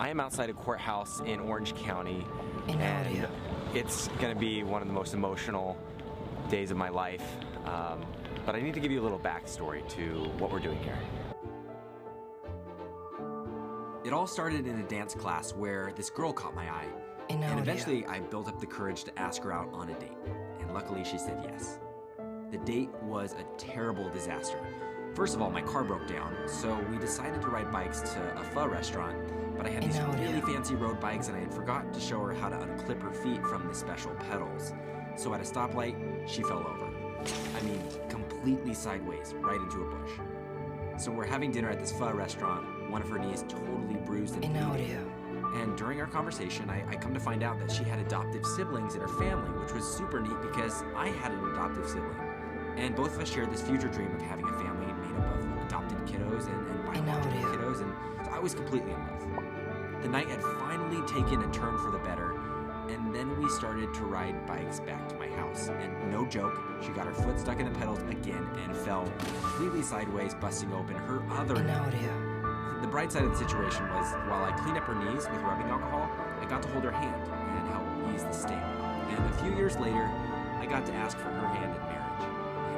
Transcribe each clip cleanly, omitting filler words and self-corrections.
I am outside a courthouse in Orange County, and it's going to be one of the most emotional days of my life. But I need to give you a little backstory to what we're doing here. It all started in a dance class where this girl caught my eye, and eventually I built up the courage to ask her out on a date, and luckily she said yes. The date was a terrible disaster. First of all, my car broke down, so we decided to ride bikes to a pho restaurant, but I had these really fancy road bikes and I had forgotten to show her how to unclip her feet from the special pedals. So at a stoplight, she fell over. I mean, completely sideways, right into a bush. So we're having dinner at this pho restaurant, one of her knees totally bruised and bleeding. And during our conversation, I come to find out that she had adoptive siblings in her family, which was super neat because I had an adoptive sibling. And both of us shared this future dream of having a family made up of adopted kiddos and biological kiddos, and so I was completely in love. The night had finally taken a turn for the better, and then we started to ride bikes back to my house. And no joke, she got her foot stuck in the pedals again and fell completely sideways, busting open her other knee. The bright side of the situation was, while I cleaned up her knees with rubbing alcohol, I got to hold her hand and help ease the sting. And a few years later, I got to ask for her hand in marriage.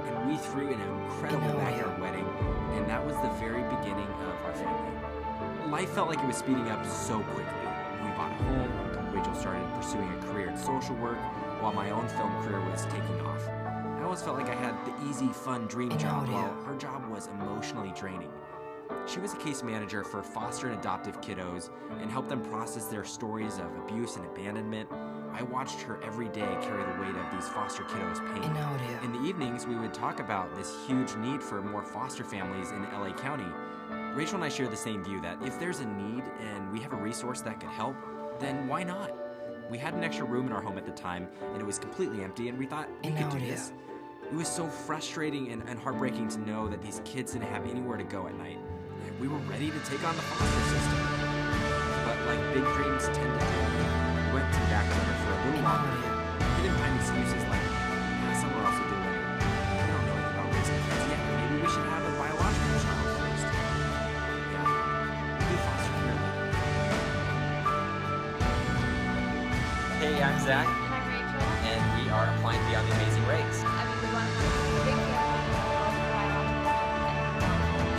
And we threw an incredible backyard wedding, and that was the very beginning of our family. Life felt like it was speeding up so quickly. We bought a home, Rachel started pursuing a career in social work, while my own film career was taking off. I always felt like I had the easy, fun dream job, while her job was emotionally draining. She was a case manager for foster and adoptive kiddos and helped them process their stories of abuse and abandonment. I watched her every day carry the weight of these foster kiddos' pain. In the evenings, we would talk about this huge need for more foster families in LA County. Rachel and I share the same view that if there's a need and we have a resource that could help, then why not? We had an extra room in our home at the time, and it was completely empty, and we thought we could do this. It was so frustrating and heartbreaking to know that these kids didn't have anywhere to go at night. And we were ready to take on the foster system. But like big dreams tend to do, we went to the back burner for a little longer. We didn't find excuses like, someone else will do it. We don't know anything about raising kids yet. Maybe we should have a biological child first. Yeah, we do foster care. Hey, I'm Zach. And I'm Rachel. And we are applying to be on The Amazing Race. We want to have a big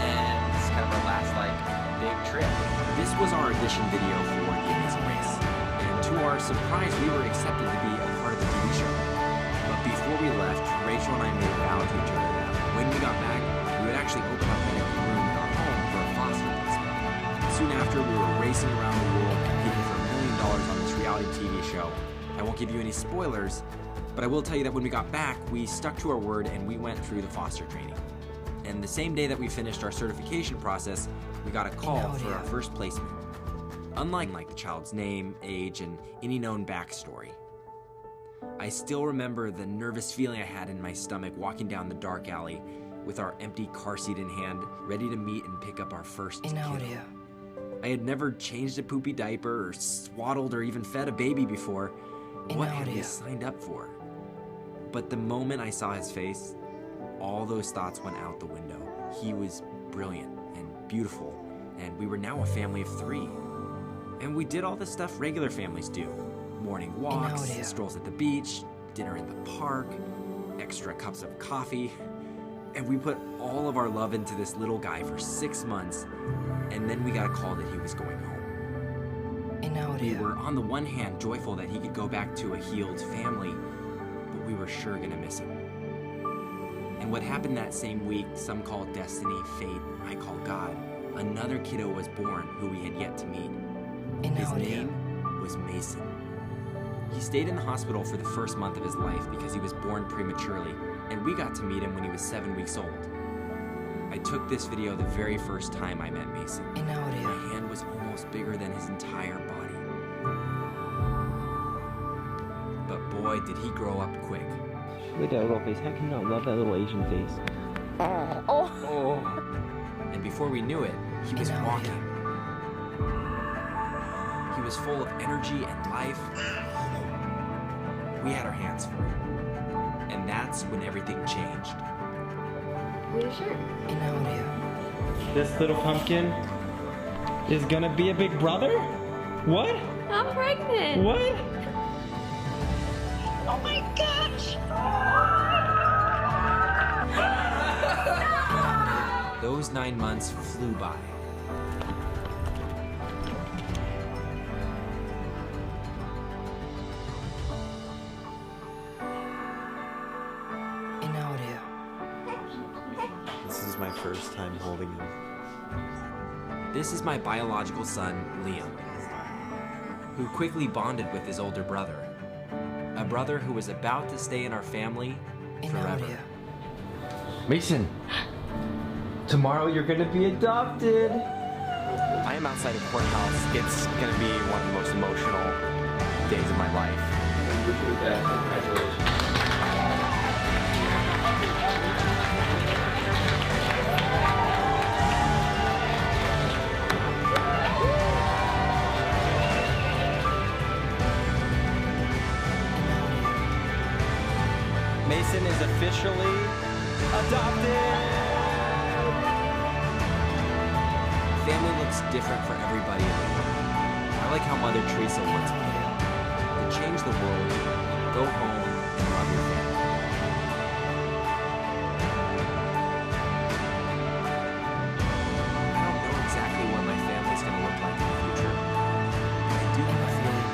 And this is kind of our last, big trip. This was our audition video for The Amazing Race. And to our surprise, we were accepted to be a part of the TV show. But before we left, Rachel and I made a vow to each other that when we got back, we would actually open up an empty room in our home for a foster placement. Soon after, we were racing around the world competing for $1 million on this reality TV show. I won't give you any spoilers, but I will tell you that when we got back, we stuck to our word and we went through the foster training. And the same day that we finished our certification process, we got a call for our first placement. Unlike the child's name, age, and any known backstory. I still remember the nervous feeling I had in my stomach walking down the dark alley with our empty car seat in hand, ready to meet and pick up our first kiddo. I had never changed a poopy diaper or swaddled or even fed a baby before. What had we signed up for? But the moment I saw his face, all those thoughts went out the window. He was brilliant and beautiful, and we were now a family of 3. And we did all the stuff regular families do. Morning walks, strolls at the beach, dinner in the park, extra cups of coffee. And we put all of our love into this little guy for 6 months, and then we got a call that he was going home. We were on the one hand joyful that he could go back to a healed family, but we were sure gonna miss him. And what happened that same week, some call destiny, fate, I call God. Another kiddo was born who we had yet to meet. His name was Mason. He stayed in the hospital for the first month of his life because he was born prematurely, and we got to meet him when he was 7 weeks old. I took this video the very first time I met Mason. My hand was almost bigger than his entire body. But boy, did he grow up quick. Look at that little face. How can you not love that little Asian face? Oh. And before we knew it, he was walking. He was full of energy and life. We had our hands full. And that's when everything changed. This little pumpkin is gonna be a big brother? What? I'm pregnant. What? Oh my gosh. Those 9 months flew by. This is my first time holding him. This is my biological son, Liam, who quickly bonded with his older brother. A brother who was about to stay in our family forever. Mason, tomorrow you're gonna be adopted. I am outside a courthouse. It's gonna be one of the most emotional days of my life. Congratulations. Mason is officially adopted! Family looks different for everybody in the world. I like how Mother Teresa once put it. To change the world, go home and love your family. I don't know exactly what my family's gonna look like in the future, but I do have a feeling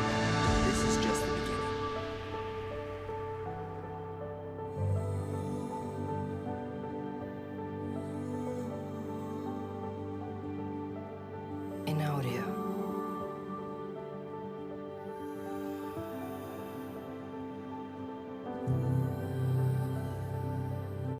this is just the beginning. In audio.